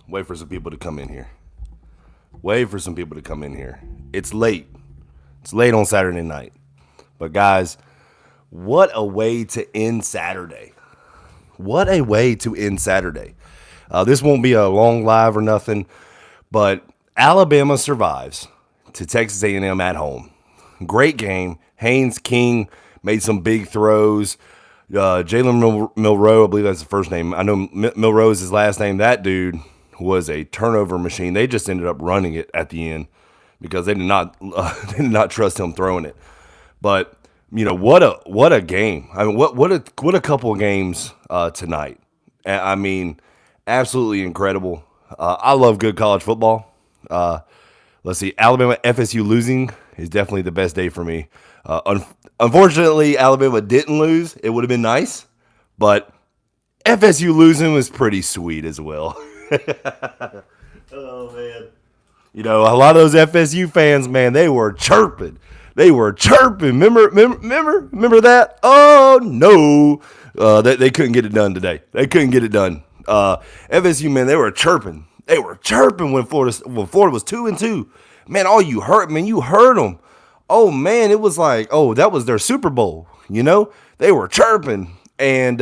Wait for some people to come in here. Wait for some people to come in here. It's late. It's late on Saturday night. But guys, what a way to end Saturday. What a way to end Saturday. This won't be a long live or nothing, but Alabama survives to Texas A&M at home. Great game. Haynes King made some big throws. Jalen Milroe, I believe that's the first name. I know Milroe is his last name. That dude was a turnover machine. They just ended up running it at the end because they did not trust him throwing it. But what a game. I mean, what a couple of games tonight. I mean, absolutely incredible. I love good college football. Let's see, Alabama FSU losing is definitely the best day for me. Unfortunately, Alabama didn't lose. It would have been nice, but FSU losing was pretty sweet as well. Oh, man. A lot of those FSU fans, man, they were chirping. They were chirping. Remember that? Oh, no. They couldn't get it done today. They couldn't get it done. FSU, man, they were chirping. They were chirping when Florida was 2-2. Man, all you heard, man, you heard them. Oh, man, it was like, that was their Super Bowl. They were chirping. And,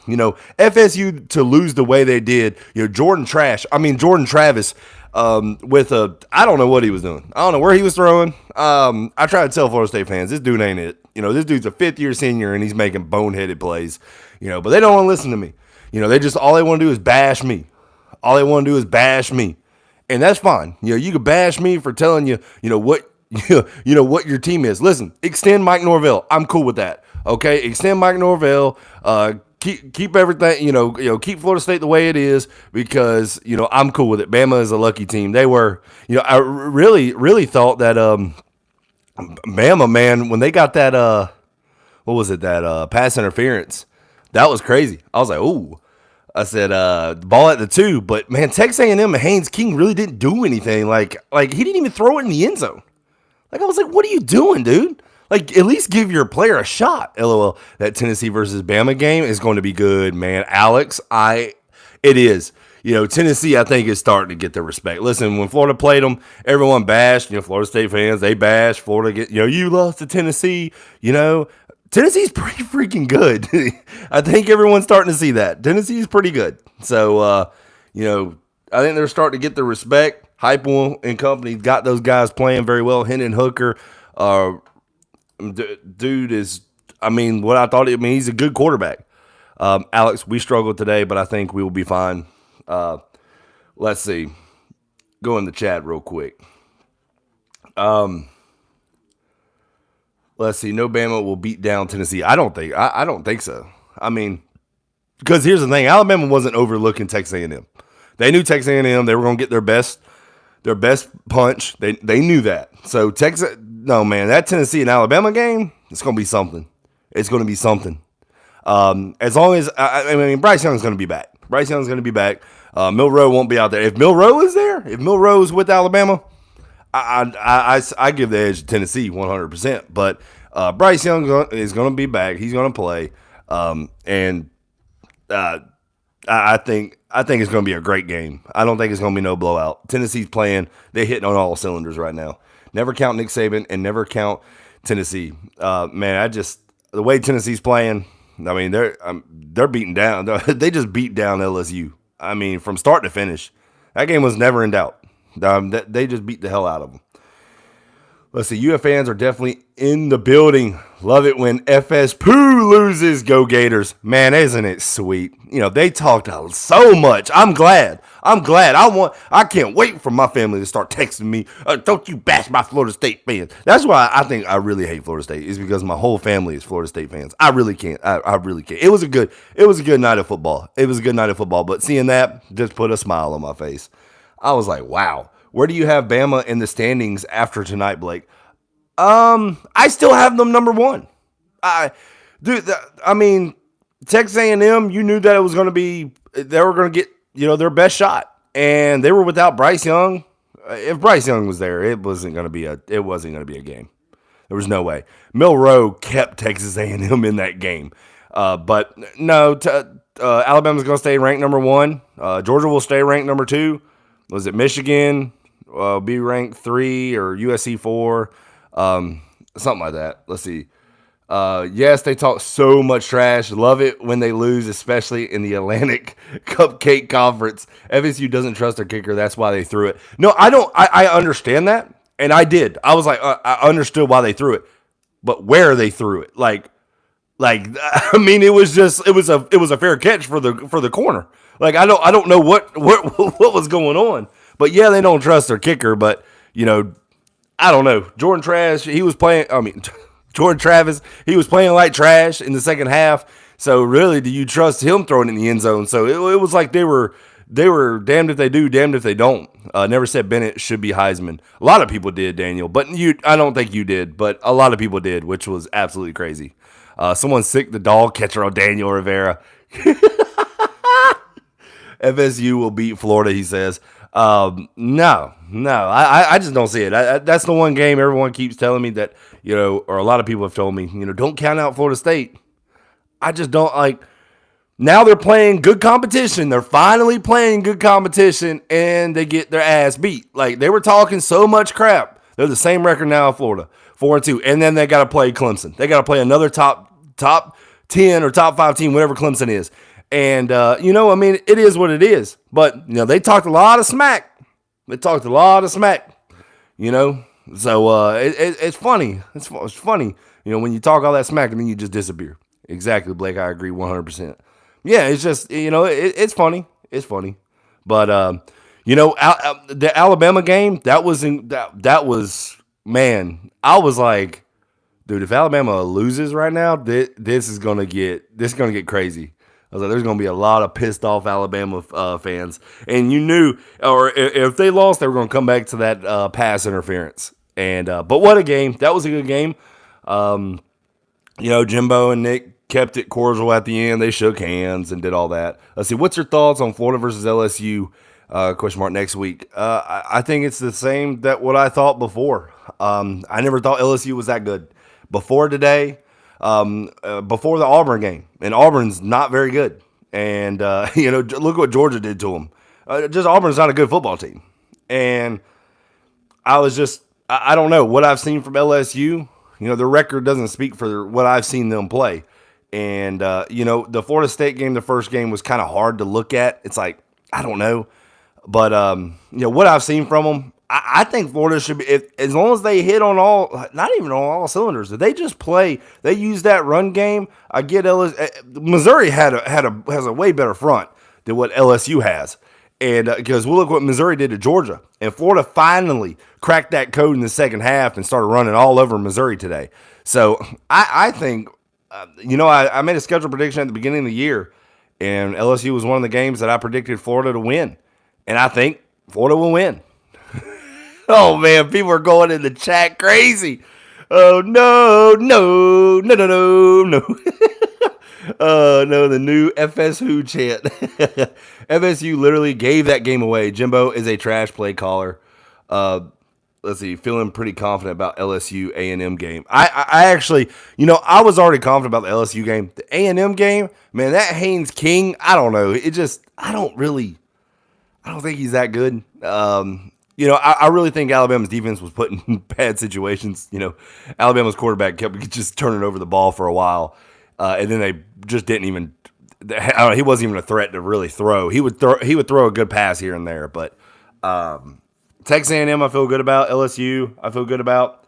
FSU to lose the way they did, Jordan Travis, with I don't know what he was doing. I don't know where he was throwing. I try to tell Florida State fans, this dude ain't it. This dude's a fifth-year senior, and he's making boneheaded plays, but they don't want to listen to me. All they want to do is bash me. All they want to do is bash me. And that's fine. You can bash me for telling you, what what your team is. Listen, extend Mike Norvell. I'm cool with that. Okay, extend Mike Norvell. Keep everything. Keep Florida State the way it is because I'm cool with it. Bama is a lucky team. They were. I really thought that Bama, man, when they got that what was it, that pass interference, that was crazy. I was like, ooh. I said, ball at the 2, but man, Texas A&M and Haynes King really didn't do anything. Like he didn't even throw it in the end zone. I was like, what are you doing, dude? At least give your player a shot. LOL. That Tennessee versus Bama game is going to be good, man. Alex, it is. Tennessee, I think, is starting to get their respect. Listen, when Florida played them, everyone bashed. Florida State fans, they bashed. Florida, you lost to Tennessee. Tennessee's pretty freaking good. I think everyone's starting to see that. Tennessee's pretty good. So, I think they're starting to get the respect. Heupel and company got those guys playing very well. Hendon Hooker, dude is, what I thought. He's a good quarterback. Alex, we struggled today, but I think we will be fine. Let's see. Go in the chat real quick. Let's see. No Bama will beat down Tennessee. I don't think so. Because here's the thing: Alabama wasn't overlooking Texas A&M. They knew Texas A&M. They were going to get their best punch. They knew that. So that Tennessee and Alabama game, it's going to be something. It's going to be something. As long as Bryce Young's going to be back. Milroe won't be out there. If Milroe is there, if Milroe's with Alabama, I give the edge to Tennessee 100%. But Bryce Young is going to be back. He's going to play, and I think it's going to be a great game. I don't think it's going to be no blowout. Tennessee's playing. They're hitting on all cylinders right now. Never count Nick Saban and never count Tennessee. Man, the way Tennessee's playing. They're beating down. They just beat down LSU. From start to finish, that game was never in doubt. They just beat the hell out of them. Let's see. UF fans are definitely in the building. Love it when FS Poo loses. Go Gators. Man, isn't it sweet? They talked so much. I'm glad. I can't wait for my family to start texting me. Don't you bash my Florida State fans. That's why I think I really hate Florida State, is because my whole family is Florida State fans. I really can't. I really can't. It was a good night of football. But seeing that just put a smile on my face. I was like, wow. Where do you have Bama in the standings after tonight, Blake? I still have them number 1. Texas A&M, you knew that it was going to be, they were going to get, their best shot. And they were without Bryce Young. If Bryce Young was there, it wasn't going to be a game. There was no way. Milroe kept Texas A&M in that game. But no, Alabama's going to stay ranked number 1. Georgia will stay ranked number 2. Was it Michigan? Be ranked 3 or USC 4? Something like that. Let's see. Yes, they talk so much trash. Love it when they lose, especially in the Atlantic Cupcake Conference. FSU doesn't trust their kicker. That's why they threw it. No, I don't. I understand that, and I did. I was like, I understood why they threw it, but where they threw it, like I mean, it was a fair catch for the corner. Like I don't know what was going on, but yeah, they don't trust their kicker. But I don't know. Jordan Travis, he was playing like trash in the second half. So really, do you trust him throwing in the end zone? So it was like they were damned if they do, damned if they don't. Never said Bennett should be Heisman. A lot of people did, Daniel, but I don't think you did, but a lot of people did, which was absolutely crazy. Someone sick the dog catcher on Daniel Rivera. FSU will beat Florida, he says. No, I just don't see it. That's the one game everyone keeps telling me that, or a lot of people have told me, don't count out Florida State. I just don't like. Now they're playing good competition. They're finally playing good competition, and they get their ass beat. Like, they were talking so much crap. They're the same record now in Florida, 4-2. And then they got to play Clemson. They got to play another top 10 or top 5 team, whatever Clemson is. And, I mean, it is what it is. But, they talked a lot of smack. So it's funny. It's funny, when you talk all that smack and then you just disappear. Exactly, Blake. I agree 100%. Yeah, it's just, it's funny. It's funny. But, the Alabama game, that was, man, I was like, dude, if Alabama loses right now, this is going to get crazy. I was like, there's going to be a lot of pissed off Alabama fans. And you knew, or if they lost, they were going to come back to that pass interference. And but what a game. That was a good game. Jimbo and Nick kept it cordial at the end. They shook hands and did all that. Let's see. What's your thoughts on Florida versus LSU? Question mark next week. I think it's the same that what I thought before. I never thought LSU was that good before today. Before the Auburn game, and Auburn's not very good. And look what Georgia did to them. Just Auburn's not a good football team. And I was just, I don't know what I've seen from LSU. The record doesn't speak for what I've seen them play. And the Florida State game, the first game was kind of hard to look at. It's like, I don't know, but what I've seen from them, I think Florida should be, as long as they hit on not even on all cylinders. If they just play, they use that run game. I get Missouri has a way better front than what LSU has, and because we'll look what Missouri did to Georgia, and Florida finally cracked that code in the second half and started running all over Missouri today. So I think, I made a schedule prediction at the beginning of the year, and LSU was one of the games that I predicted Florida to win, and I think Florida will win. Oh, man, people are going in the chat crazy. Oh, no. No, the new FSU chant. FSU literally gave that game away. Jimbo is a trash play caller. Let's see, feeling pretty confident about LSU A&M game. I actually, I was already confident about the LSU game. The A&M game, man, that Haynes King, I don't know. I don't think he's that good. I really think Alabama's defense was put in bad situations. Alabama's quarterback kept just turning over the ball for a while, and then they just didn't even. He wasn't even a threat to really throw. He would throw a good pass here and there, but Texas A&M I feel good about. LSU I feel good about.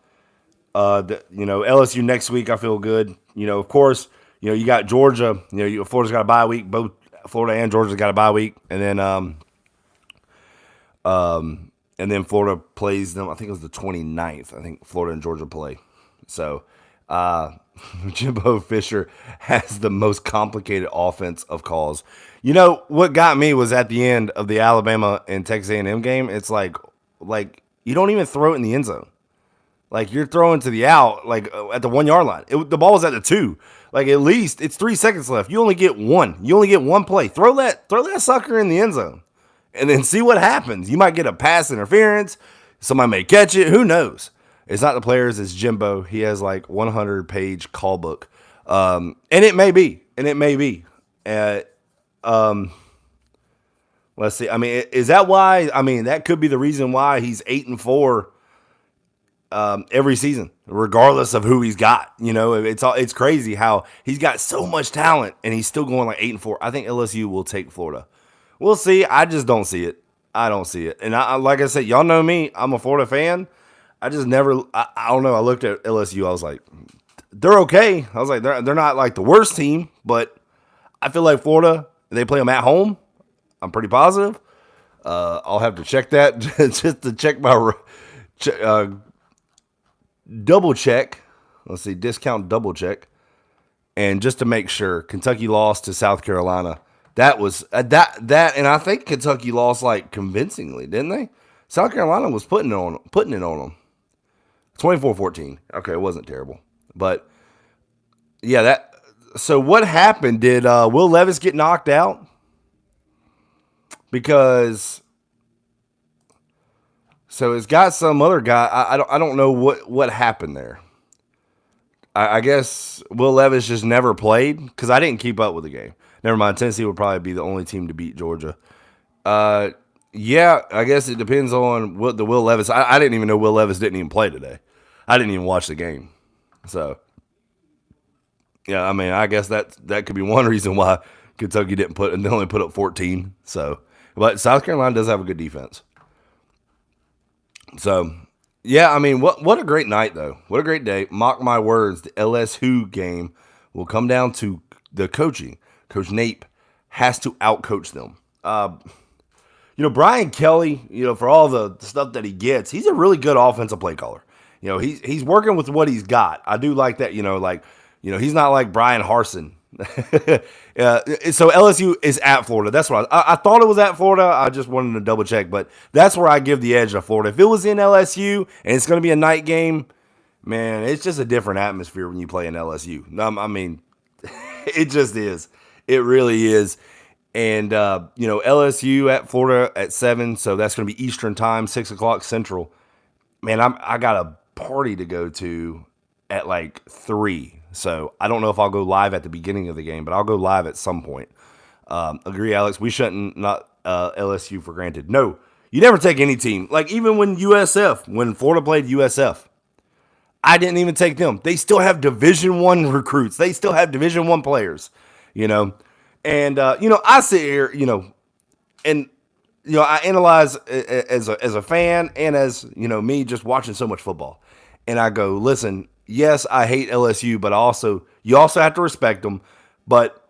LSU next week I feel good. Of course, you got Georgia. Florida's got a bye week. Both Florida and Georgia got a bye week, and then Florida plays them. I think it was the 29th. I think Florida and Georgia play. So Jimbo Fisher has the most complicated offense of calls. What got me was at the end of the Alabama and Texas A&M game. It's like you don't even throw it in the end zone. Like you're throwing to the out, like at the 1 yard line. The ball was at the 2. Like at least it's 3 seconds left. You only get one. You only get one play. Throw that sucker in the end zone. And then see what happens. You might get a pass interference. Somebody may catch it. Who knows? It's not the players. It's Jimbo. He has like 100-page call book. And it may be. Let's see. I mean, is that why? I mean, that could be the reason why he's 8-4 every season, regardless of who he's got. It's crazy how he's got so much talent and he's still going like 8-4. I think LSU will take Florida. We'll see. I just don't see it. I don't see it. And like I said, y'all know me. I'm a Florida fan. I just never. I don't know. I looked at LSU. I was like, they're okay. I was like, they're not like the worst team, but I feel like Florida. They play them at home. I'm pretty positive. I'll have to check that just to check my double check. Let's see, discount double check, and just to make sure, Kentucky lost to South Carolina. That was that, and I think Kentucky lost like convincingly, didn't they? South Carolina was putting it on them. 24-14. Okay, it wasn't terrible, but yeah, that. So what happened? Did Will Levis get knocked out? Because so it's got some other guy. I don't know what happened there. I guess Will Levis just never played because I didn't keep up with the game. Never mind. Tennessee would probably be the only team to beat Georgia. Yeah, I guess it depends on what the Will Levis. I didn't even know Will Levis didn't even play today. I didn't even watch the game. So yeah, I mean, I guess that could be one reason why Kentucky they only put up 14. So, but South Carolina does have a good defense. So, yeah, I mean, what a great night, though. What a great day. Mock my words, the LSU game will come down to the coaching. Coach Nape has to outcoach them. Brian Kelly, for all the stuff that he gets, he's a really good offensive play caller. He's working with what he's got. I do like that, he's not like Brian Harsin. So LSU is at Florida. That's what I thought it was at Florida. I just wanted to double check, but that's where I give the edge to Florida. If it was in LSU and it's going to be a night game, man, it's just a different atmosphere when you play in LSU. I mean, it just is. It really is. And, LSU at Florida at 7, so that's going to be Eastern time, 6 o'clock Central. Man, I got a party to go to at like 3. So I don't know if I'll go live at the beginning of the game, but I'll go live at some point. Agree, Alex. We shouldn't not LSU for granted. No, you never take any team. Like even when Florida played USF, I didn't even take them. They still have Division I recruits. They still have Division I players, And, I sit here, and, I analyze as a fan and as, me just watching so much football. And I go, listen, yes, I hate LSU, but you also have to respect them. But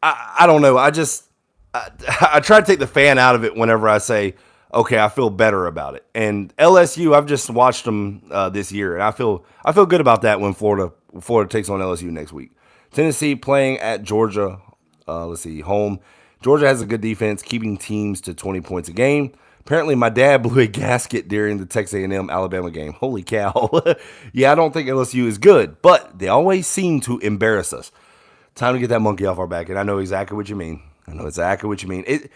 I don't know. I try to take the fan out of it whenever I say, okay, I feel better about it. And LSU, I've just watched them this year, and I feel good about that when Florida takes on LSU next week. Tennessee playing at Georgia. Let's see, home. Georgia has a good defense, keeping teams to 20 points a game. Apparently, my dad blew a gasket during the Texas A&M Alabama game. Holy cow. Yeah, I don't think LSU is good, but they always seem to embarrass us. Time to get that monkey off our back, and I know exactly what you mean. It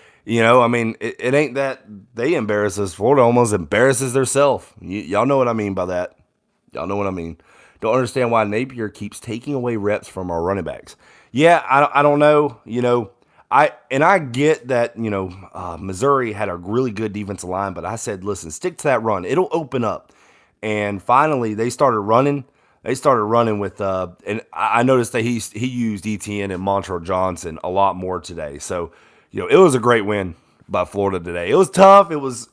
ain't that they embarrass us. Florida almost embarrasses themselves. Y'all know what I mean by that. Y'all know what I mean. Don't understand why Napier keeps taking away reps from our running backs. Yeah, I don't know. I get that, Missouri had a really good defensive line, but I said, listen, stick to that run. It'll open up. And finally, they started running. With, and I noticed that he used ETN and Montrell Johnson a lot more today. So, it was a great win by Florida today. It was tough. It was,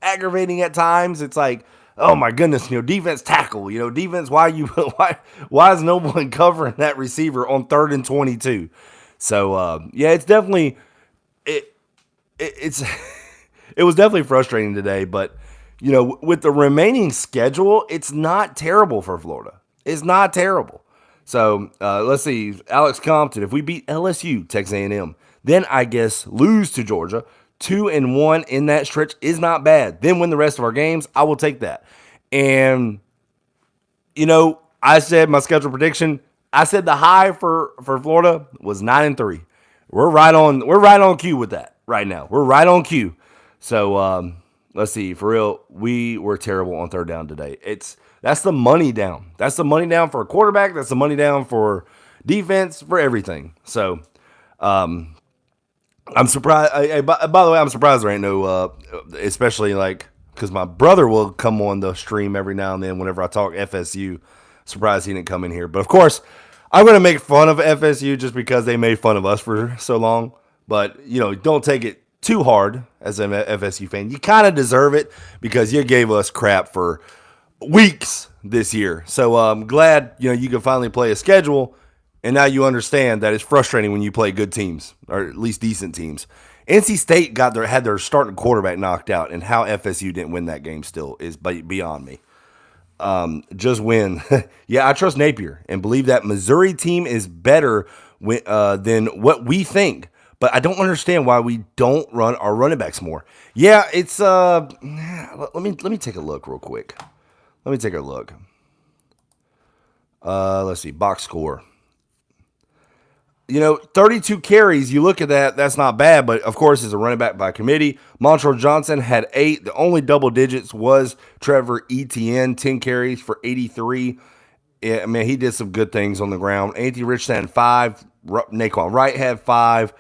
aggravating at times. It's like, oh my goodness, defense tackle, defense. Why is no one covering that receiver on 3rd and 22? So, it's definitely, it was definitely frustrating today, but, with the remaining schedule, it's not terrible for Florida. It's not terrible. So, let's see, Alex Compton, if we beat LSU, Texas A&M, then I guess lose to Georgia, 2-1 in that stretch is not bad. Then win the rest of our games, I will take that. And, I said my schedule prediction, I said the high for Florida was 9-3. We're right on cue with that right now. We're right on cue. So let's see. For real, we were terrible on 3rd down today. That's the money down. That's the money down for a quarterback. That's the money down for defense, for everything. So I'm surprised. By the way, I'm surprised there ain't no, especially like because my brother will come on the stream every now and then whenever I talk FSU. Surprised he didn't come in here, but of course, I'm gonna make fun of FSU just because they made fun of us for so long. But don't take it too hard as an FSU fan. You kind of deserve it because you gave us crap for weeks this year. So I'm glad you can finally play a schedule, and now you understand that it's frustrating when you play good teams or at least decent teams. NC State had their starting quarterback knocked out, and how FSU didn't win that game still is beyond me. Just win. Yeah, I trust Napier and believe that Missouri team is better than what we think. But I don't understand why we don't run our running backs more. Yeah, it's let me take a look real quick. Let me take a look. Let's see, box score. 32 carries, you look at that, that's not bad, but of course, it's a running back by committee. Montrell Johnson had 8. The only double digits was Trevor Etienne, 10 carries for 83. Yeah, man, he did some good things on the ground. Anthony Richardson had 5. Naquan Wright had 5.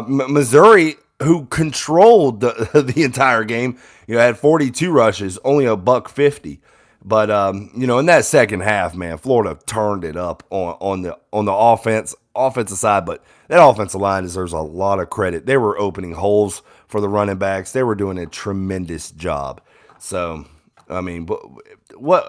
Missouri, who controlled the entire game, had 42 rushes, only a $150. But in that second half, man, Florida turned it up on the offensive side. But that offensive line deserves a lot of credit. They were opening holes for the running backs. They were doing a tremendous job. So, I mean, but what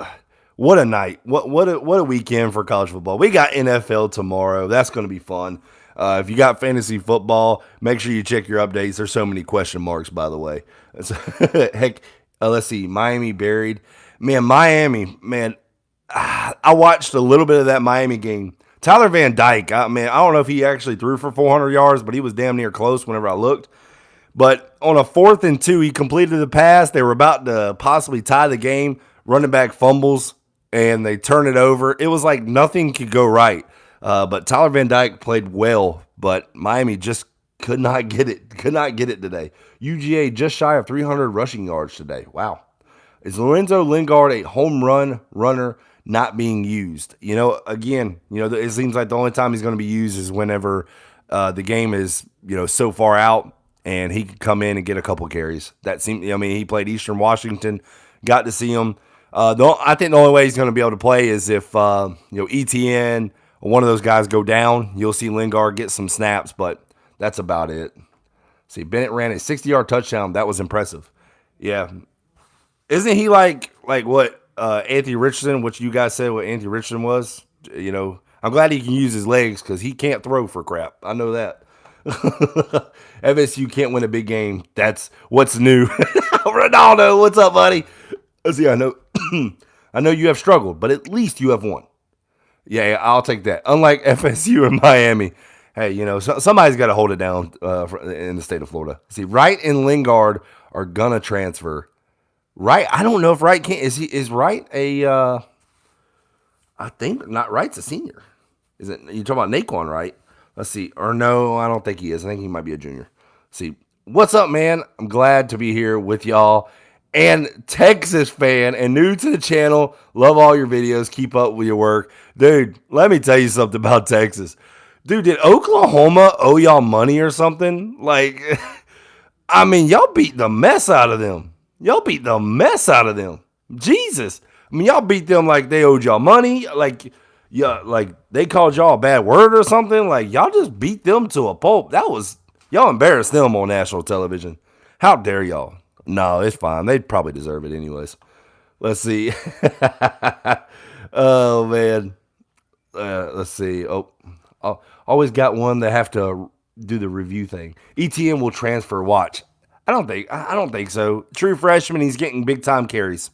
a night! What a weekend for college football. We got NFL tomorrow. That's going to be fun. If you got fantasy football, make sure you check your updates. There's so many question marks, by the way. Heck, let's see. Miami buried. Miami, I watched a little bit of that Miami game. Tyler Van Dyke, I don't know if he actually threw for 400 yards, but he was damn near close whenever I looked. But on a 4th and 2, he completed the pass. They were about to possibly tie the game. Running back fumbles, and they turn it over. It was like nothing could go right. But Tyler Van Dyke played well, but Miami just could not get it. Could not get it today. UGA just shy of 300 rushing yards today. Wow. Is Lorenzo Lingard a home run runner not being used? It seems like the only time he's going to be used is whenever the game is, so far out and he could come in and get a couple carries. That seemed, he played Eastern Washington, got to see him. I think the only way he's going to be able to play is if, ETN or one of those guys go down. You'll see Lingard get some snaps, but that's about it. See, Bennett ran a 60-yard touchdown. That was impressive. Yeah. Isn't he like what Anthony Richardson, which you guys said what Anthony Richardson was? I'm glad he can use his legs because he can't throw for crap. I know that. FSU can't win a big game. That's what's new. Ronaldo, what's up, buddy? See, I know I know you have struggled, but at least you have won. Yeah, I'll take that. Unlike FSU and Miami, hey, somebody's got to hold it down in the state of Florida. See, Wright and Lingard are gonna transfer. Wright, I don't know if Wright can. Is Wright a? I think not. Wright's a senior. Is it? You talking about Naquan, right? Let's see. Or no, I don't think he is. I think he might be a junior. See, what's up, man? I'm glad to be here with y'all. And Texas fan and new to the channel. Love all your videos. Keep up with your work, dude. Let me tell you something about Texas, dude. Did Oklahoma owe y'all money or something? Like, y'all beat the mess out of them. Y'all beat the mess out of them. Jesus. Y'all beat them like they owed y'all money. Like they called y'all a bad word or something. Like, y'all just beat them to a pulp. Y'all embarrassed them on national television. How dare y'all? No, it's fine. They probably deserve it anyways. Let's see. Oh, man. Let's see. Oh, always got one that have to do the review thing. ETN will transfer. Watch. I don't think so. True freshman, he's getting big time carries.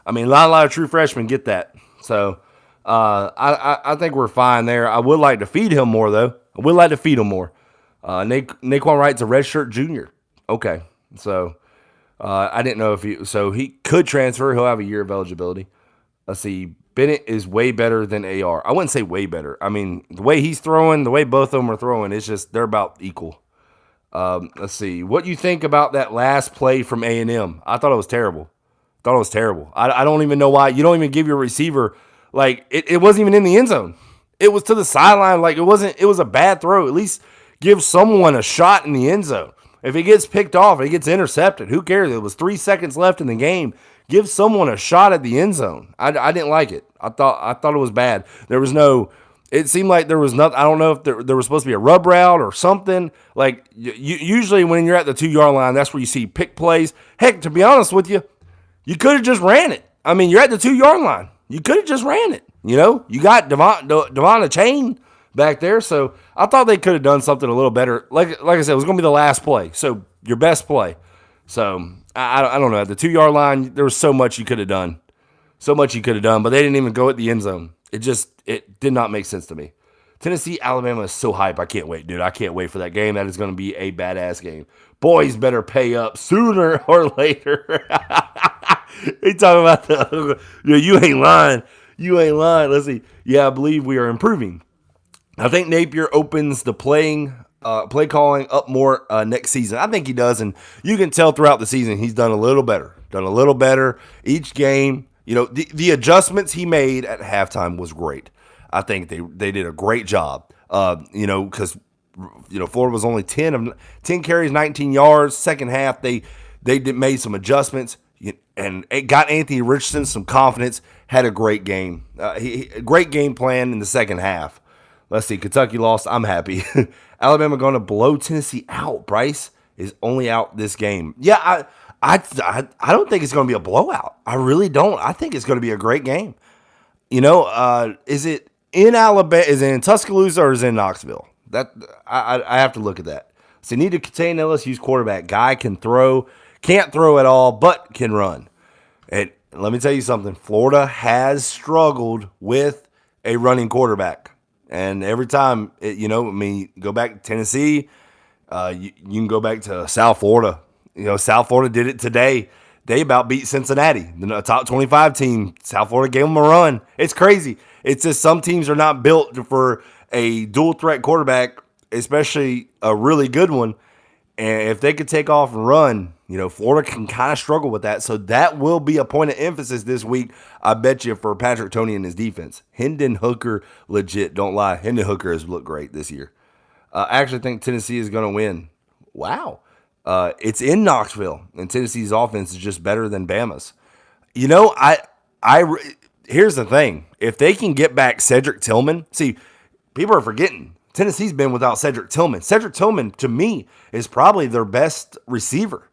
A lot of true freshmen get that. So I think we're fine there. I would like to feed him more though. Naquan Wright's a redshirt junior. Okay, so I didn't know if he could transfer. He'll have a year of eligibility. Let's see. Bennett is way better than AR. I wouldn't say way better. The way he's throwing, the way both of them are throwing, it's just they're about equal. Let's see. What do you think about that last play from A&M? I thought it was terrible. I don't even know why. You don't even give your receiver, it wasn't even in the end zone. It was to the sideline. It was a bad throw. At least Give someone a shot in the end zone. If it gets picked off, it gets intercepted. Who cares? It was 3 seconds left in the game. Give someone a shot at the end zone. I didn't like it. I thought it was bad. There was no. It seemed like there was nothing. I don't know if there was supposed to be a rub route or something. Like usually when you're at the 2 yard line, that's where you see pick plays. Heck, to be honest with you, you could have just ran it. I mean, you're at the 2 yard line. You could have just ran it. You got Devon Chain back there, so I thought they could have done something a little better. Like I said, it was going to be the last play, so your best play. So I don't know. At the 2 yard line, there was so much you could have done, but they didn't even go at the end zone. It did not make sense to me. Tennessee, Alabama is so hype. I can't wait, dude. I can't wait for that game. That is going to be a badass game. Boys better pay up sooner or later. They talking about you ain't lying. You ain't lying. Let's see. Yeah, I believe we are improving. I think Napier opens the play calling up more next season. I think he does, and you can tell throughout the season he's done a little better each game. The adjustments he made at halftime was great. I think they did a great job. Because Florida was only 10 carries, 19 yards. Second half they made some adjustments and it got Anthony Richardson some confidence. Had a great game. Great game plan in the second half. Let's see. Kentucky lost. I'm happy. Alabama going to blow Tennessee out. Bryce is only out this game. Yeah, I don't think it's going to be a blowout. I really don't. I think it's going to be a great game. Is it in Alabama? Is it in Tuscaloosa or is it in Knoxville? That I have to look at that. So you need to contain LSU's quarterback. Guy can throw, can't throw at all, but can run. And let me tell you something. Florida has struggled with a running quarterback. And every time, go back to Tennessee, you can go back to South Florida. South Florida did it today. They about beat Cincinnati, the top 25 team. South Florida gave them a run. It's crazy. It's just some teams are not built for a dual threat quarterback, especially a really good one. And if they could take off and run, Florida can kind of struggle with that. So that will be a point of emphasis this week, I bet you, for Patrick Toney and his defense. Hendon Hooker, legit, don't lie. Hendon Hooker has looked great this year. I actually think Tennessee is going to win. Wow. It's in Knoxville, and Tennessee's offense is just better than Bama's. Here's the thing. If they can get back Cedric Tillman, see, people are forgetting. Tennessee's been without Cedric Tillman. Cedric Tillman, to me, is probably their best receiver.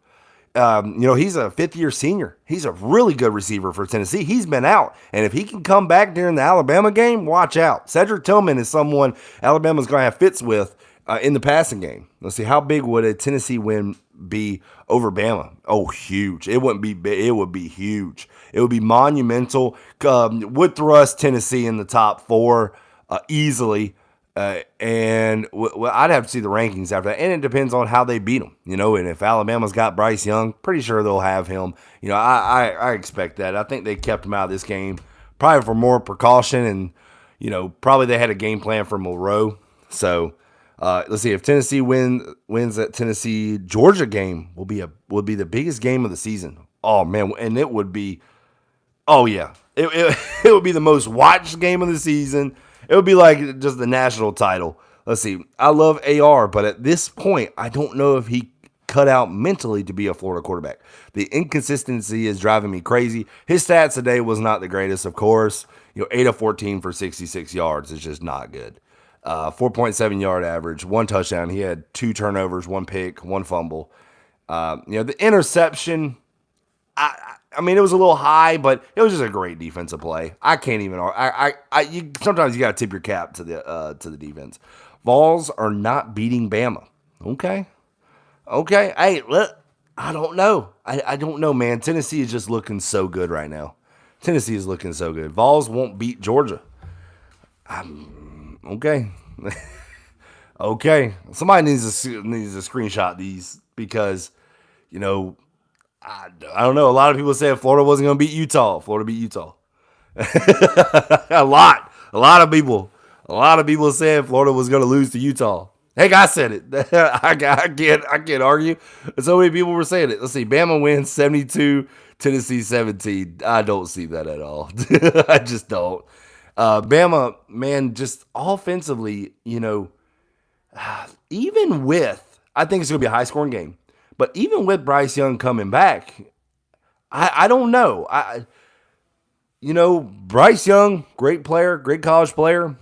He's a fifth-year senior. He's a really good receiver for Tennessee. He's been out. And if he can come back during the Alabama game, watch out. Cedric Tillman is someone Alabama's going to have fits with in the passing game. Let's see, how big would a Tennessee win be over Bama? Oh, huge. It wouldn't be big. It would be huge. It would be monumental. Would thrust Tennessee in the top 4 easily. And I'd have to see the rankings after that. And it depends on how they beat them, and if Alabama's got Bryce Young, pretty sure they'll have him. I expect that. I think they kept him out of this game probably for more precaution, and, probably they had a game plan for Monroe. So, let's see, if Tennessee wins that Tennessee-Georgia game will be the biggest game of the season. Oh man. And it would be, oh yeah, it would be the most watched game of the season. It would be like just the national title. Let's see. I love AR, but at this point, I don't know if he cut out mentally to be a Florida quarterback. The inconsistency is driving me crazy. His stats today was not the greatest, of course. 8 of 14 for 66 yards is just not good. 4.7 yard average, 1 touchdown. He had 2 turnovers, 1 pick, 1 fumble. The interception, I mean, it was a little high, but it was just a great defensive play. I can't even. Sometimes you got to tip your cap to the defense. Vols are not beating Bama. Okay. Hey, look, I don't know. I don't know, man. Tennessee is just looking so good right now. Tennessee is looking so good. Vols won't beat Georgia. Okay. Okay. Somebody needs to screenshot these because, I don't know. A lot of people said Florida wasn't going to beat Utah. Florida beat Utah. A lot of people said Florida was going to lose to Utah. Heck, I said it. I can't argue. So many people were saying it. Let's see. Bama wins 72, Tennessee 17. I don't see that at all. I just don't. Bama, man, just offensively, even with, I think it's going to be a high scoring game, but even with Bryce Young coming back, I don't know. Bryce Young, great player, great college player,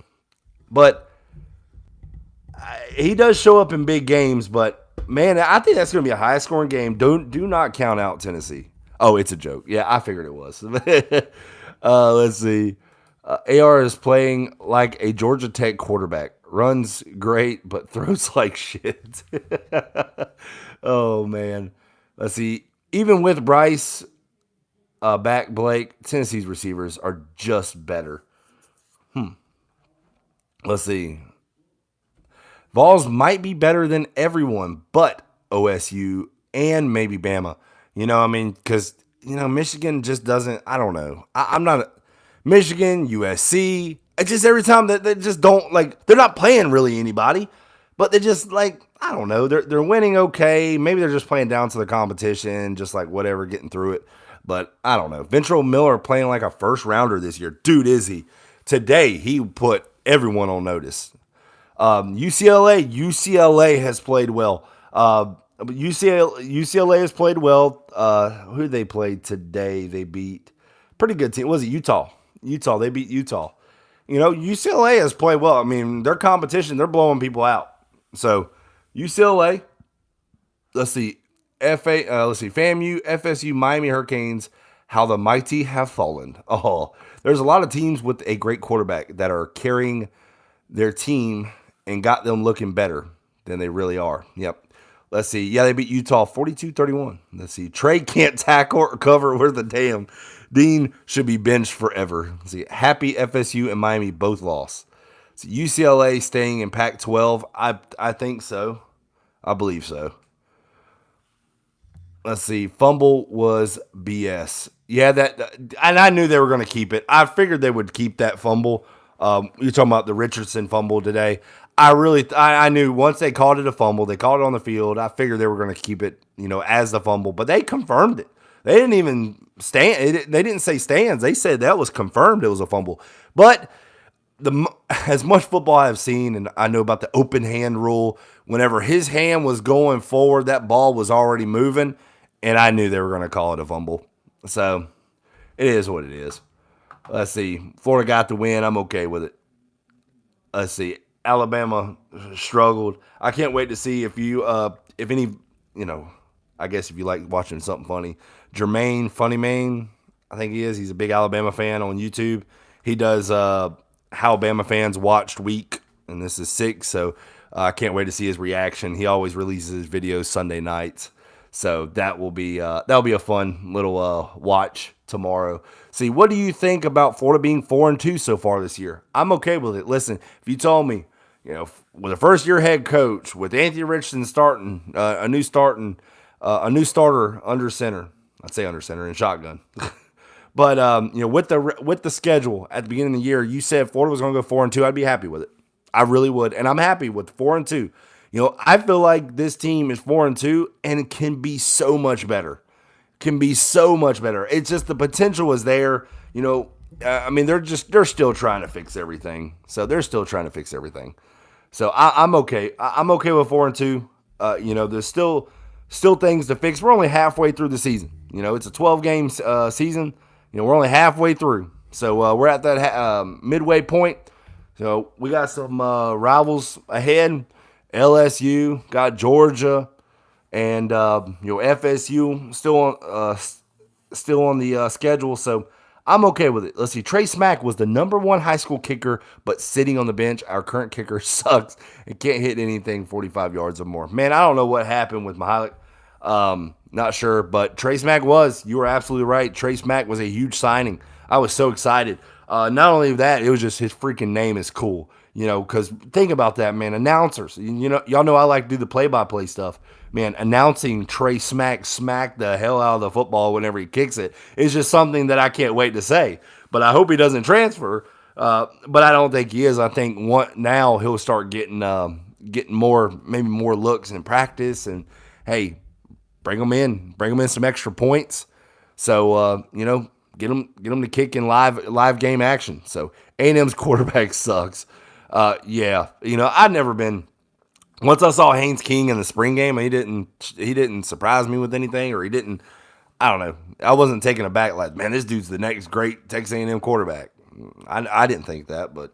but he does show up in big games. But man, I think that's going to be a high scoring game. Do not count out Tennessee. Oh, it's a joke. Yeah, I figured it was. Let's see. AR is playing like a Georgia Tech quarterback. Runs great, but throws like shit. Oh man. Let's see. Even with Bryce back, Blake, Tennessee's receivers are just better. Let's see. Vols might be better than everyone, but OSU and maybe Bama. Because Michigan just doesn't. I don't know. I'm not Michigan, USC. It's just every time that they just don't like. They're not playing really anybody, but they just like. I don't know. They're winning okay. Maybe they're just playing down to the competition, just like whatever, getting through it. But I don't know. Ventrell Miller playing like a first rounder this year, dude. Is he? Today he put everyone on notice. UCLA has played well. UCLA has played well. Who they played today? They beat pretty good team. Was it Utah? They beat Utah. UCLA has played well. I mean, their competition, they're blowing people out. So UCLA. Let's see. FAMU, FSU, Miami Hurricanes. How the mighty have fallen. Oh, there's a lot of teams with a great quarterback that are carrying their team and got them looking better than they really are. Yep. Let's see. Yeah, they beat Utah 42-31. Let's see. Trey can't tackle or cover worth a damn. Dean should be benched forever. Let's see. Happy FSU and Miami both lost. So UCLA staying in Pac-12. I think so. I believe so. Let's see. Fumble was BS. Yeah, and I knew they were going to keep it. I figured they would keep that fumble. You're talking about the Richardson fumble today. I knew once they called it a fumble, they called it on the field. I figured they were going to keep it, as the fumble, but they confirmed it. They didn't even stand. They didn't say stands. They said that was confirmed. It was a fumble. But as much football I've seen, and I know about the open hand rule, whenever his hand was going forward, that ball was already moving, and I knew they were going to call it a fumble. So it is what it is. Let's see. Florida got the win. I'm okay with it. Let's see. Alabama struggled. I can't wait to see if any, I guess if you like watching something funny. Jermaine Funny Man, I think he is. He's a big Alabama fan on YouTube. He does How Bama Fans Watched Week, and this is 6, so I can't wait to see his reaction. He always releases his videos Sunday nights. So that'll be a fun little watch tomorrow. See, what do you think about Florida being 4-2 so far this year? I'm okay with it. Listen, if you told me, with a first-year head coach, with Anthony Richardson starting, a new starter under center. I'd say under center and shotgun. But with the schedule at the beginning of the year, you said Florida was going to go 4-2. I'd be happy with it. I really would, and I'm happy with 4-2. I feel like this team is 4-2 and it can be so much better. It's just the potential is there. They're still trying to fix everything. So I'm okay. I'm okay with 4-2. There's still things to fix. We're only halfway through the season. It's a 12-game season. We're only halfway through. So we're at that midway point. So we got some rivals ahead. LSU got Georgia, and FSU still on the schedule. So I'm okay with it. Let's see. Trey Smack was the number 1 high school kicker, but sitting on the bench. Our current kicker sucks and can't hit anything 45 yards or more. Man, I don't know what happened with Mihalik. Not sure, but Trey Smack you were absolutely right. Trey Smack was a huge signing. I was so excited. Not only that, it was just his freaking name is cool. Because think about that, man. Announcers, y'all know I like to do the play-by-play stuff. Man, announcing Trey smack the hell out of the football whenever he kicks it is just something that I can't wait to say. But I hope he doesn't transfer. But I don't think he is. I think now he'll start getting maybe more looks in practice. And hey, bring him in some extra points. So get him to kick in live game action. So A&M's quarterback sucks. I've never been Once I saw Haynes King in the spring game, he didn't surprise me with anything, or he didn't. I don't know. I wasn't taken aback like, man, this dude's the next great Texas A&M quarterback. I didn't think that, but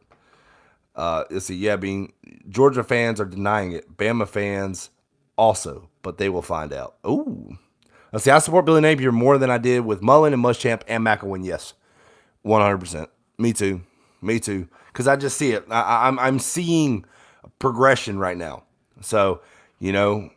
let's see. Yeah, being Georgia fans are denying it. Bama fans also, but they will find out. Ooh. Let's see. I support Billy Napier more than I did with Mullen and Muschamp and McElwain. Yes, 100%. Me too. Me too. Because I just see it. I'm seeing progression right now. So, you know,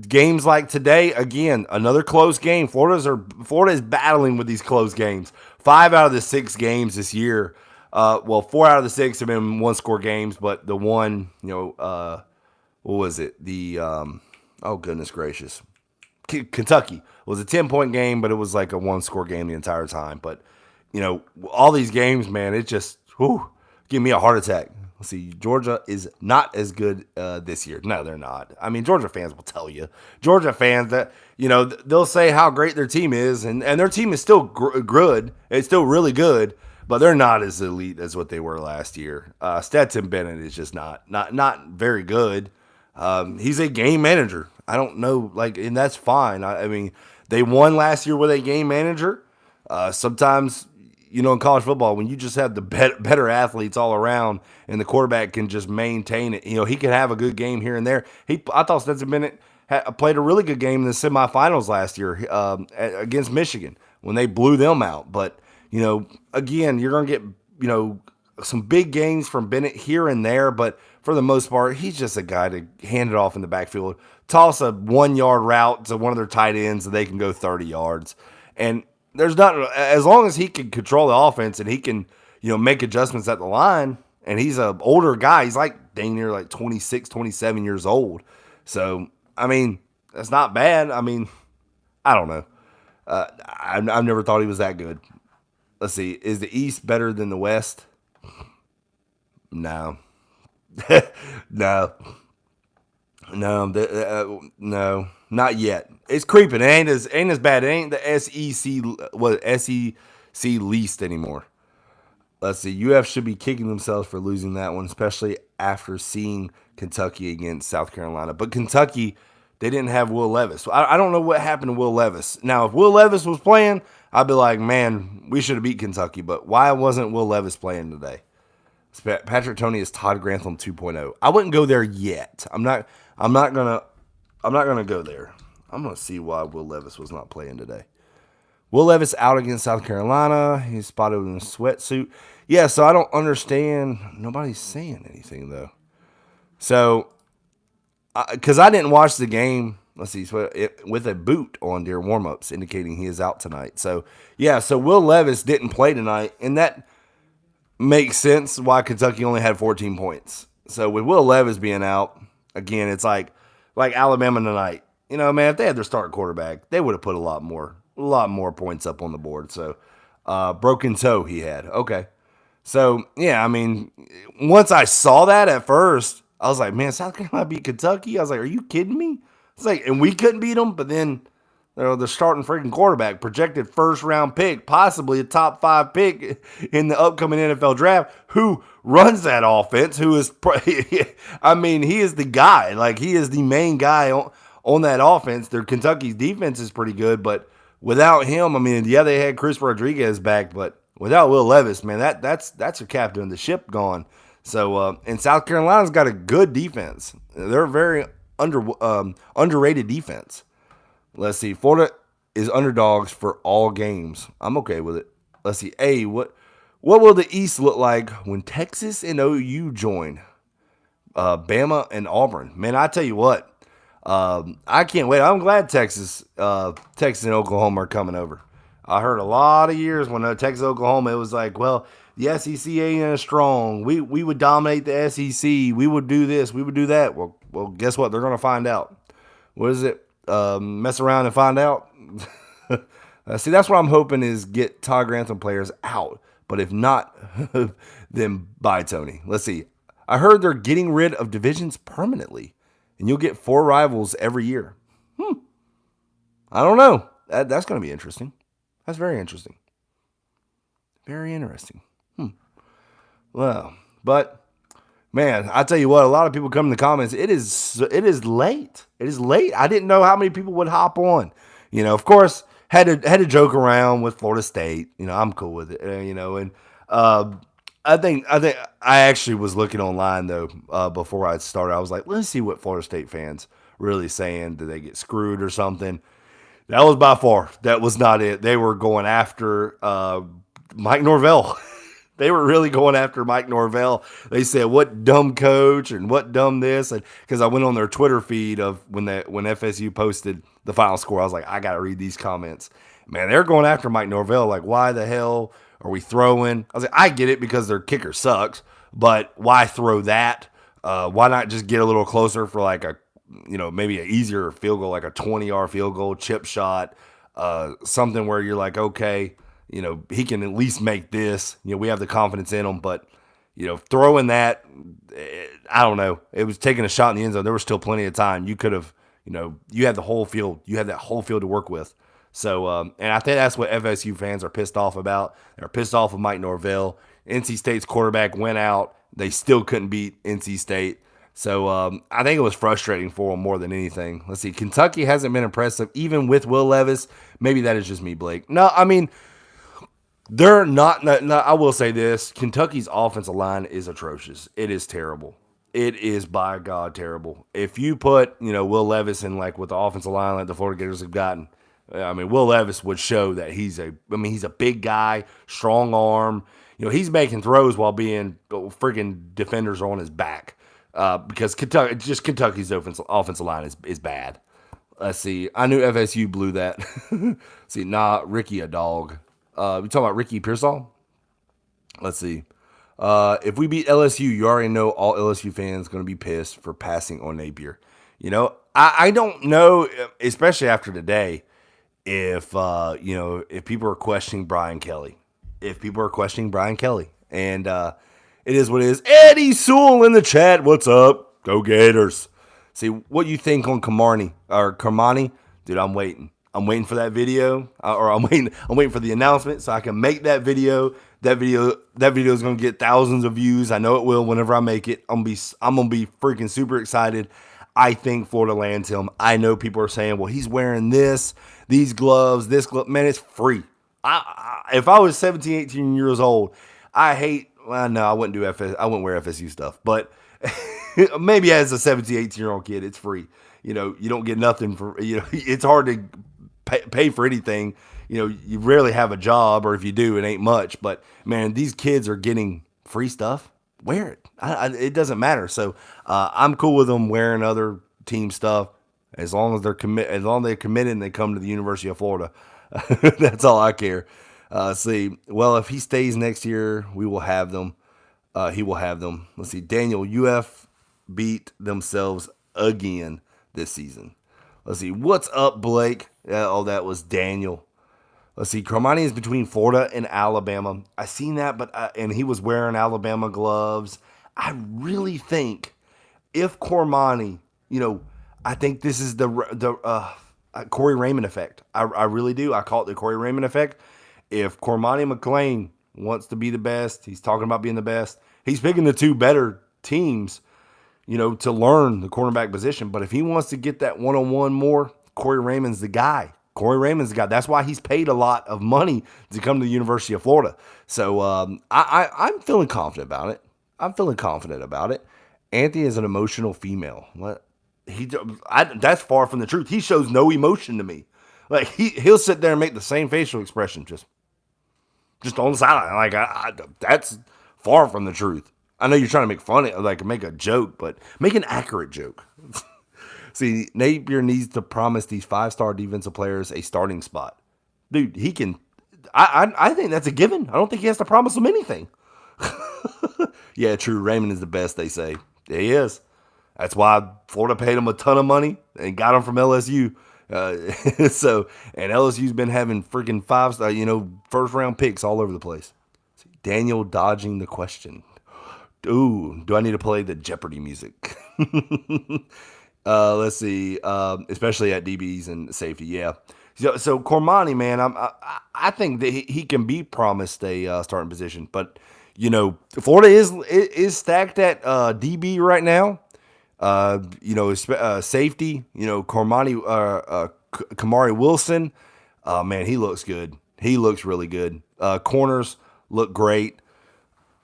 games like today, again, another close game. Florida is battling with these close games. 5 out of the 6 games this year. Well, 4 out of the 6 have been one score games, but the one, what was it? Oh goodness gracious, Kentucky was a 10-point game, but it was like a one score game the entire time. But all these games, man, it just give me a heart attack. Let's see, Georgia is not as good this year. No, they're not. I mean, Georgia fans will tell you. Georgia fans that they'll say how great their team is, and their team is still good. It's still really good, but they're not as elite as what they were last year. Stetson Bennett is just not very good. He's a game manager. I don't know, and that's fine. I mean, they won last year with a game manager. Sometimes, in college football, when you just have the better athletes all around and the quarterback can just maintain it, he could have a good game here and there. I thought Stetson Bennett played a really good game in the semifinals last year against Michigan when they blew them out. But, again, you're going to get, some big games from Bennett here and there, but for the most part, he's just a guy to hand it off in the backfield, toss a 1-yard route to one of their tight ends, and they can go 30 yards. And there's not, as long as he can control the offense and he can, make adjustments at the line, and he's an older guy. He's dang near 26, 27 years old. So, I mean, that's not bad. I mean, I don't know. I've never thought he was that good. Let's see. Is the East better than the West? No. No. No, not yet. It's creeping. It ain't as bad. It ain't the SEC least anymore. Let's see. UF should be kicking themselves for losing that one, especially after seeing Kentucky against South Carolina. But Kentucky, they didn't have Will Levis. I don't know what happened to Will Levis. Now, if Will Levis was playing, I'd be like, man, we should have beat Kentucky. But why wasn't Will Levis playing today? Patrick Toney is Todd Grantham 2.0. I wouldn't go there yet. I'm not gonna go there. I'm gonna see why Will Levis was not playing today. Will Levis out against South Carolina. He's spotted in a sweatsuit. Yeah, so I don't understand. Nobody's saying anything though. So, because I didn't watch the game. Let's see, with a boot on during warmups, indicating he is out tonight. So yeah, so Will Levis didn't play tonight, and that makes sense why Kentucky only had 14 points. So with Will Levis being out, again, it's like Alabama tonight. Man, if they had their starting quarterback, they would have put a lot more points up on the board. So broken toe he had. Okay. So, yeah, I mean, once I saw that at first, I was like, man, South Carolina beat Kentucky? I was like, are you kidding me? It's and we couldn't beat them, but then the starting freaking quarterback, projected first-round pick, possibly a top 5 pick in the upcoming NFL draft, who runs that offense, who is, I mean, he is the guy. He is the main guy on that offense. Kentucky's defense is pretty good, but without him, I mean, yeah, they had Chris Rodriguez back, but without Will Levis, man, that's your captain of the ship gone. So, and South Carolina's got a good defense. They're a very underrated defense. Let's see. Florida is underdogs for all games. I'm okay with it. Let's see. A, what will the East look like when Texas and OU join? Bama and Auburn. Man, I tell you what. I can't wait. I'm glad Texas and Oklahoma are coming over. I heard a lot of years when Texas, Oklahoma, it was well, the SEC ain't as strong. We would dominate the SEC. We would do this. We would do that. Well, guess what? They're going to find out. What is it? Mess around and find out. See, that's what I'm hoping is get Todd Grantham players out. But if not, then bye, Tony. Let's see. I heard they're getting rid of divisions permanently, and you'll get 4 rivals every year. I don't know. That's going to be interesting. That's very interesting. Very interesting. Well, but Man, I tell you what, a lot of people come in the comments. It is late. It is late. I didn't know how many people would hop on. Of course, had to joke around with Florida State. I'm cool with it. And uh, I think I actually was looking online though before I started. I was like, let's see what Florida State fans really saying. Did they get screwed or something? That was by far. That was not it. They were going after Mike Norvell. They were really going after Mike Norvell. They said, "What dumb coach and what dumb this?" And because I went on their Twitter feed of when FSU posted the final score, I was like, I got to read these comments. Man, they're going after Mike Norvell. Like, why the hell are we throwing? I was like, I get it because their kicker sucks, but why throw that? Why not just get a little closer for like maybe an easier field goal, like a 20-yard field goal, chip shot, something where you're like, okay, he can at least make this. We have the confidence in him, but throwing that, I don't know. It was taking a shot in the end zone. There was still plenty of time. You could have, you had the whole field. You had that whole field to work with. So, and I think that's what FSU fans are pissed off about. They're pissed off of Mike Norvell. NC State's quarterback went out. They still couldn't beat NC State. So I think it was frustrating for them more than anything. Let's see. Kentucky hasn't been impressive, even with Will Levis. Maybe that is just me, Blake. No, I mean, they're not. I will say this: Kentucky's offensive line is atrocious. It is terrible. It is by God terrible. If you put Will Levis in like with the offensive line like the Florida Gators have gotten, I mean Will Levis would show that he's a big guy, strong arm. He's making throws while being freaking defenders are on his back because Kentucky's offensive line is bad. Let's see. I knew FSU blew that. See, Ricky a dog. We talking about Ricky Pearsall? Let's see. If we beat LSU, you already know all LSU fans going to be pissed for passing on Napier. I don't know, especially after today, if people are questioning Brian Kelly. If people are questioning Brian Kelly. And it is what it is. Eddie Sewell in the chat. What's up? Go Gators. See, what you think on Carmani? Dude, I'm waiting. I'm waiting for that video, or I'm waiting for the announcement so I can make that video. That video is gonna get thousands of views. I know it will. Whenever I make it, I'm gonna be freaking super excited. I think Florida lands him. I know people are saying, well, he's wearing these gloves, this glove. Man, it's free. If I was 17, 18 years old, no, I wouldn't do I wouldn't wear FSU stuff, but maybe as a 17, 18-year-old kid, it's free. You don't get nothing for, it's hard to pay for anything. You rarely have a job, or if you do, it ain't much. But man, these kids are getting free stuff. Wear it. It doesn't matter. So I'm cool with them wearing other team stuff as long as they're committed and they come to the University of Florida. That's all I care. See, well, if he stays next year, we will have them. He will have them. Let's see. Daniel, UF beat themselves again this season. Let's see. What's up, Blake? That was Daniel. Let's see. Carmani is between Florida and Alabama. I seen that, but and he was wearing Alabama gloves. I really think if Cormani, I think this is the Corey Raymond effect. I really do. I call it the Corey Raymond effect. If Cormani McClain wants to be the best, he's talking about being the best. He's picking the two better teams, to learn the cornerback position. But if he wants to get that one-on-one more, Corey Raymond's the guy. That's why he's paid a lot of money to come to the University of Florida. So I'm feeling confident about it. Anthony is an emotional female. What? That's far from the truth. He shows no emotion to me. Like he'll sit there and make the same facial expression, just on the sideline. Like that's far from the truth. I know you're trying to make fun of it, like make a joke, but make an accurate joke. See, Napier needs to promise these 5-star defensive players a starting spot. Dude, he can. I think that's a given. I don't think he has to promise them anything. Yeah, true. Raymond is the best, they say. Yeah, he is. That's why Florida paid him a ton of money and got him from LSU. And LSU's been having freaking 5-star, first round picks all over the place. Daniel dodging the question. Ooh, do I need to play the Jeopardy music? Let's see. Especially at DBs and safety. Yeah. So Cormani, man, I think that he can be promised a starting position, but Florida is stacked at DB right now. Safety. Kamari Wilson. Man, he looks good. He looks really good. Corners look great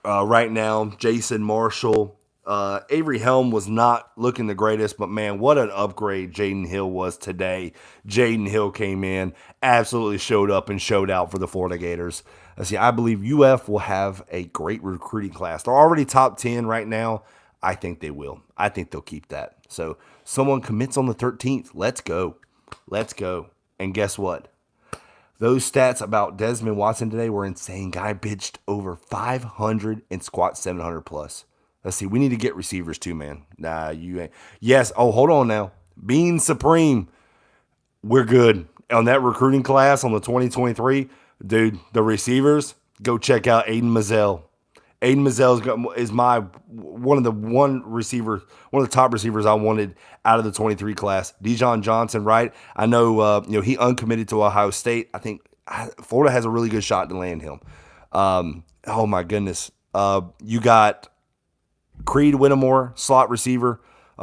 right now. Jason Marshall. Avery Helm was not looking the greatest, but man, what an upgrade Jaden Hill was today. Jaden Hill came in, absolutely showed up and showed out for the Florida Gators. I believe UF will have a great recruiting class. They're already top 10 right now. I think they will. I think they'll keep that. So someone commits on the 13th. Let's go. Let's go. And guess what? Those stats about Desmond Watson today were insane. Guy bitched over 500 and squat 700 plus. Let's see. We need to get receivers too, man. Nah, you ain't. Yes. Oh, hold on now. Being Supreme. We're good. On that recruiting class on the 2023, dude, the receivers, go check out Aiden Mazzell. Aiden Mazzell is my one of the top receivers I wanted out of the 23 class. Dijon Johnson, right? I know, he uncommitted to Ohio State. I think Florida has a really good shot to land him. Oh my goodness. You got Creed Whittemore, slot receiver.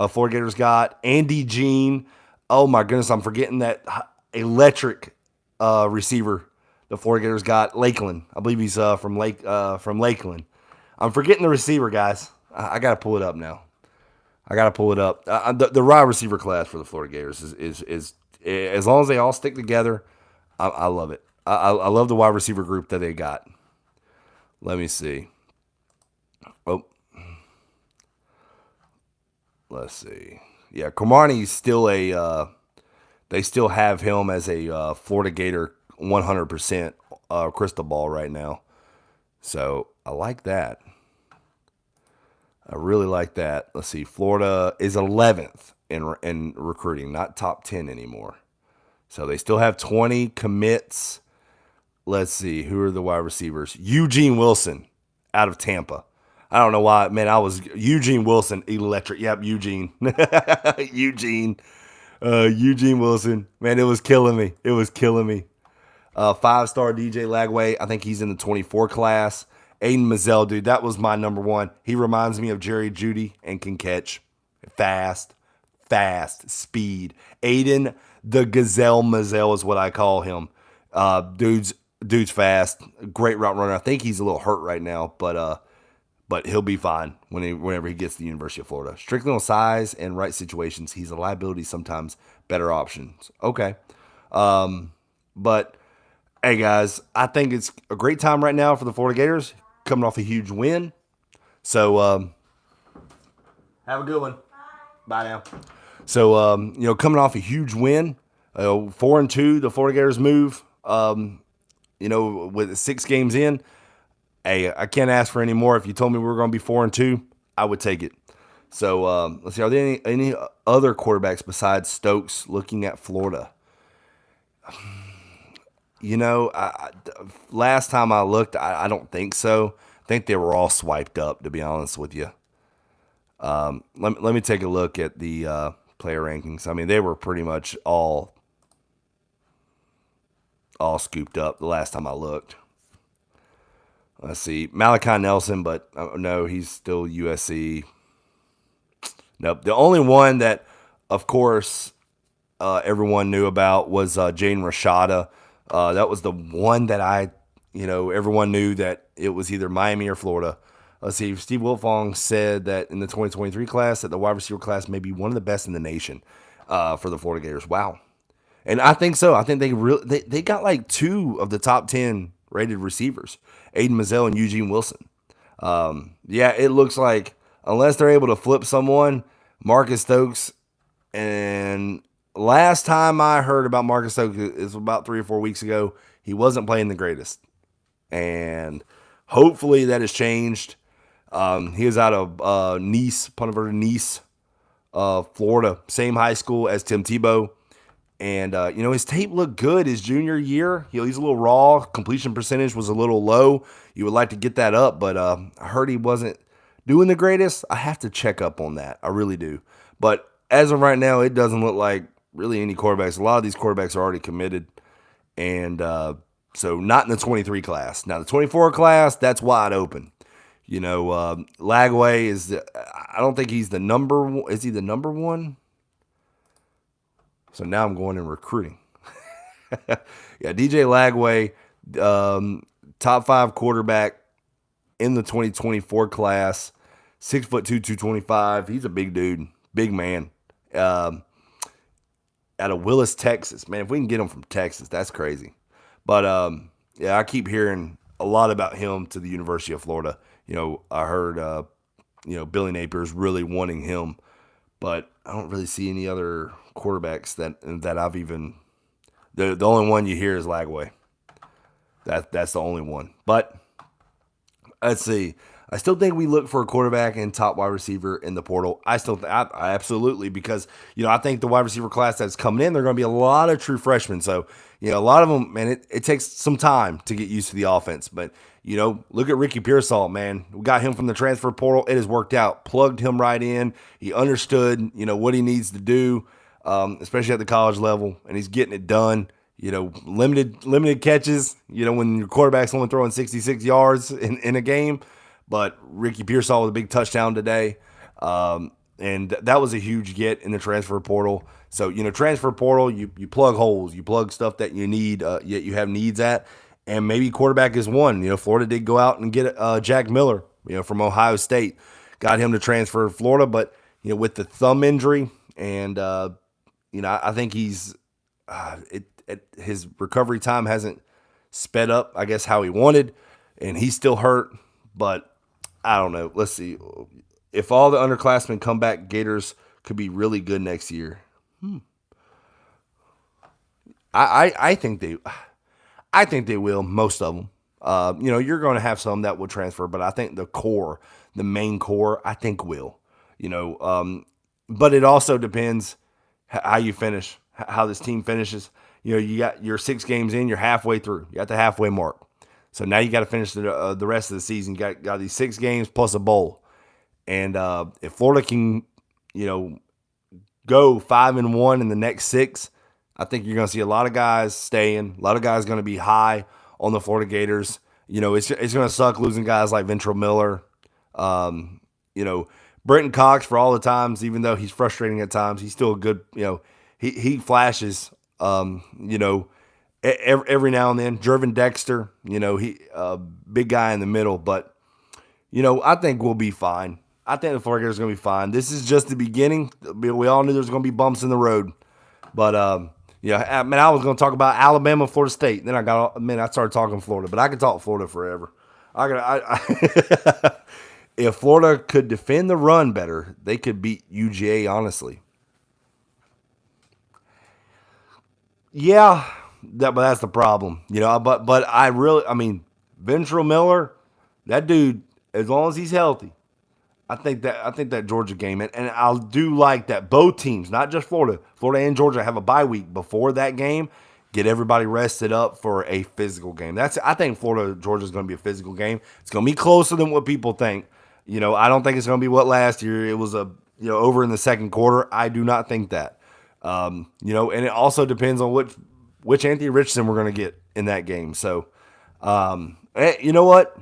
Florida Gators got Andy Jean. Oh my goodness, I'm forgetting that electric receiver the Florida Gators got. Lakeland. I believe he's from Lakeland. I'm forgetting the receiver, guys. I got to pull it up now. The wide receiver class for the Florida Gators is as long as they all stick together, I love it. I love the wide receiver group that they got. Let me see. Oh, let's see. Yeah, Cromartie's still they still have him as a Florida Gator 100% crystal ball right now. So I like that. I really like that. Let's see. Florida is 11th in recruiting, not top 10 anymore. So they still have 20 commits. Let's see. Who are the wide receivers? Eugene Wilson out of Tampa. I don't know why, man. Eugene Wilson, electric. Yep, Eugene. Eugene Wilson. Man, it was killing me. 5-star DJ Lagway. I think he's in the 24 class. Aiden Mazzell, dude, that was my number one. He reminds me of Jerry Jeudy and can catch. Fast, speed. Aiden the Gazelle Mazzell is what I call him. Dude's fast, great route runner. I think he's a little hurt right now, but he'll be fine whenever he gets to the University of Florida. Strictly on size and right situations, he's a liability sometimes. Better options. Okay. But, hey, guys, I think it's a great time right now for the Florida Gators, coming off a huge win. So, have a good one. Bye now. So, coming off a huge win, 4-2, the Florida Gators move, with 6 games in. Hey, I can't ask for any more. If you told me we were going to be 4-2, I would take it. So, let's see. Are there any other quarterbacks besides Stokes looking at Florida? Last time I looked, I don't think so. I think they were all swiped up, to be honest with you. Let me take a look at the player rankings. I mean, they were pretty much all scooped up the last time I looked. Let's see. Malachi Nelson, but no, he's still USC. Nope. The only one that, of course, everyone knew about was Jaden Rashada. That was the one that everyone knew that it was either Miami or Florida. Let's see. Steve Wiltfong said that in the 2023 class, that the wide receiver class may be one of the best in the nation for the Florida Gators. Wow. And I think so. I think they got like 2 of the top 10 rated receivers, Aiden Mazzell and Eugene Wilson. It looks like unless they're able to flip someone, Marcus Stokes, and last time I heard about Marcus Stokes is about 3 or 4 weeks ago, he wasn't playing the greatest. And hopefully that has changed. He was out of Ponte Verde, Nice, Florida, same high school as Tim Tebow. And, his tape looked good his junior year. He's a little raw. Completion percentage was a little low. You would like to get that up, but I heard he wasn't doing the greatest. I have to check up on that. I really do. But as of right now, it doesn't look like really any quarterbacks. A lot of these quarterbacks are already committed. And so not in the 23 class. Now, the 24 class, that's wide open. Lagway I don't think he's the number one. Is he the number one? So now I'm going in recruiting. Yeah, DJ Lagway, top 5 quarterback in the 2024 class, 6'2", 225. He's a big dude, big man. Out of Willis, Texas. Man, if we can get him from Texas, that's crazy. But yeah, I keep hearing a lot about him to the University of Florida. I heard Billy Napier's really wanting him, but I don't really see any other quarterbacks that I've even. The only one you hear is Lagway. That's the only one. But let's see. I still think we look for a quarterback and top wide receiver in the portal. I absolutely, because I think the wide receiver class that's coming in, they're going to be a lot of true freshmen. So a lot of them, man, it takes some time to get used to the offense. But look at Ricky Pearsall, man. We got him from the transfer portal. It has worked out. Plugged him right in. He understood what he needs to do, especially at the college level, and he's getting it done. Limited catches. When your quarterback's only throwing 66 yards in a game. But Ricky Pearsall with a big touchdown today. And that was a huge get in the transfer portal. So, transfer portal, you plug holes. You plug stuff that you need, yet you have needs at. And maybe quarterback is one. Florida did go out and get Jack Miller, from Ohio State. Got him to transfer to Florida. But, with the thumb injury and, I think he's his recovery time hasn't sped up, I guess, how he wanted. And he's still hurt. But I don't know. Let's see. If all the underclassmen come back, Gators could be really good next year. I think they will. Most of them. You're going to have some that will transfer, but I think the main core, I think will. But it also depends how you finish, how this team finishes. You got your 6 games in, you're halfway through. You got the halfway mark. So now you got to finish the rest of the season. You got these 6 games plus a bowl. And if Florida can, go 5-1 in the next 6, I think you're going to see a lot of guys staying. A lot of guys going to be high on the Florida Gators. It's going to suck losing guys like Ventrell Miller. Brenton Cox, for all the times, even though he's frustrating at times, he's still a good, he flashes, every now and then. Jervin Dexter, he big guy in the middle, but I think we'll be fine. I think the Florida Gators are going to be fine. This is just the beginning. We all knew there was going to be bumps in the road, but I was going to talk about Alabama, Florida State. Then I started talking Florida, but I could talk Florida forever. If Florida could defend the run better, they could beat UGA. Honestly, yeah. But that's the problem, But Ventrell Miller, that dude, as long as he's healthy, I think that Georgia game, and I do like that both teams, not just Florida and Georgia, have a bye week before that game, get everybody rested up for a physical game. I think Georgia is going to be a physical game. It's going to be closer than what people think. I don't think it's going to be what last year it was over in the second quarter. I do not think that. And it also depends on which Anthony Richardson we're going to get in that game. So, you know what?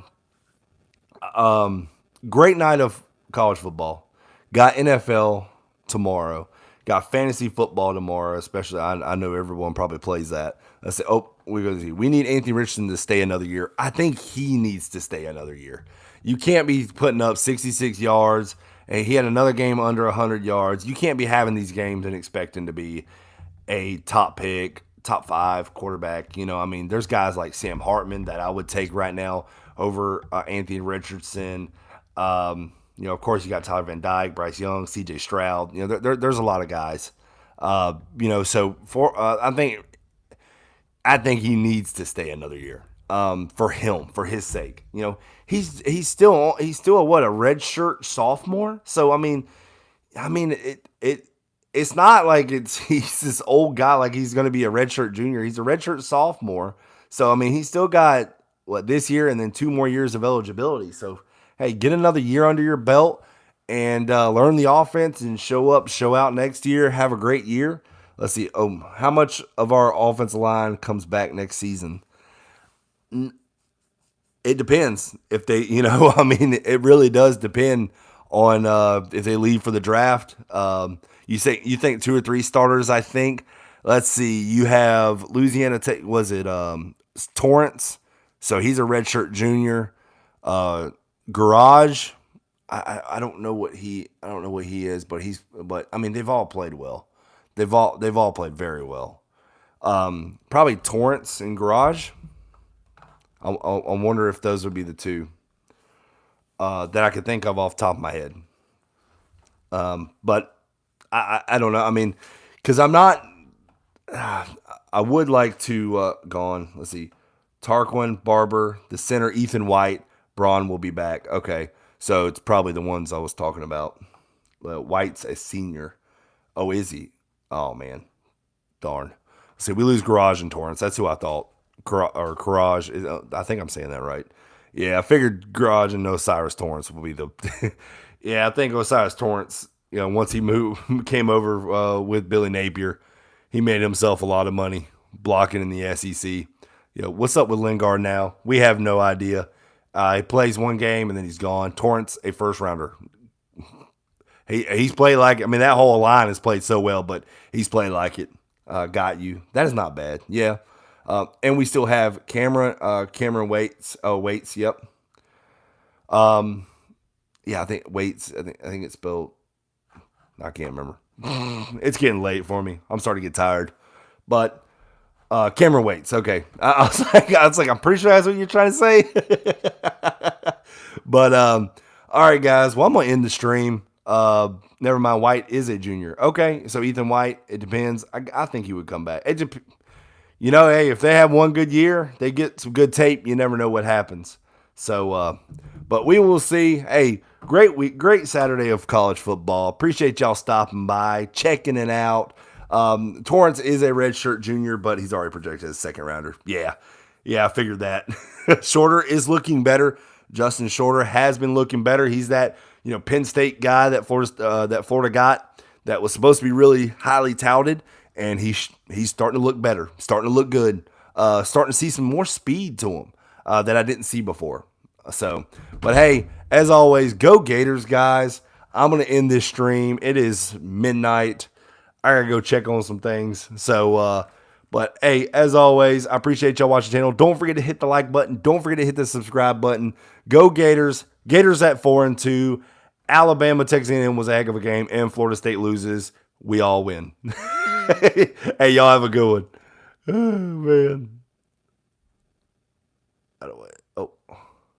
Great night of college football. Got NFL tomorrow. Got fantasy football tomorrow, especially I know everyone probably plays that. Let's say, we're going to see. We need Anthony Richardson to stay another year. I think he needs to stay another year. You can't be putting up 66 yards, and he had another game under 100 yards. You can't be having these games and expecting to be a top pick, top 5 quarterback. There's guys like Sam Hartman that I would take right now over Anthony Richardson. Of course, you got Tyler Van Dyke, Bryce Young, C.J. Stroud. There's a lot of guys. So I think he needs to stay another year. For his sake. He's still a redshirt sophomore. So it's not like he's this old guy like he's going to be a redshirt junior. He's a redshirt sophomore. So he's still got this year and then 2 more years of eligibility. So hey, get another year under your belt and learn the offense and show out next year. Have a great year. Let's see. How much of our offensive line comes back next season? It depends if they, I mean, it really does depend on if they leave for the draft. You think two or three starters? I think. Let's see. You have Louisiana Tech. Was it Torrance? So he's a redshirt junior. Uh, Garage. I don't know what he is, but I mean they've all played well. They've all played very well. Probably Torrance and Garage. I wonder if those would be the two that I could think of off the top of my head. But I don't know. I mean, because I'm not. I would like to go on. Let's see. Tarquin, Barber, the center, Ethan White, Braun will be back. Okay. So it's probably the ones I was talking about. White's a senior. Oh, is he? Oh, man. Darn. See, we lose Garage and Torrance. That's who I thought. Or Garage. I think I'm saying that right. Yeah, I figured Garage and Osiris Torrance will be the. Yeah, I think Osiris Torrance. Once he came over with Billy Napier, he made himself a lot of money blocking in the SEC. What's up with Lingard now? We have no idea. He plays one game and then he's gone. Torrance, a first rounder. He's played like, I mean, that whole line has played so well, but he's played like it. Got you. That is not bad. Yeah. And we still have Cameron Waits. Oh, Waits. Yep. Yeah, I think Waits. I think it's spelled. I can't remember. It's getting late for me. I'm starting to get tired. But Cameron Waits. Okay. I was like, I'm pretty sure that's what you're trying to say. But all right, guys. Well, I'm gonna end the stream. Never mind. White is a junior. Okay, so Ethan White. It depends. I think he would come back. Hey, if they have one good year, they get some good tape. You never know what happens. So, but we will see. Hey, great week, great Saturday of college football. Appreciate y'all stopping by, checking it out. Torrance is a redshirt junior, but he's already projected as a second rounder. Yeah, I figured that. Shorter is looking better. Justin Shorter has been looking better. He's that Penn State guy that Florida got that was supposed to be really highly touted, and he's starting to look better, starting to look good, starting to see some more speed to him that I didn't see before. So, but hey, as always, go Gators, guys. I'm gonna end this stream. It is midnight. I gotta go check on some things. So, but hey, as always, I appreciate y'all watching the channel. Don't forget to hit the like button. Don't forget to hit the subscribe button. Go Gators. Gators at 4-2. Alabama, Texas A&M was a heck of a game, and Florida State loses. We all win. Hey, y'all have a good one. Oh, man. I don't know.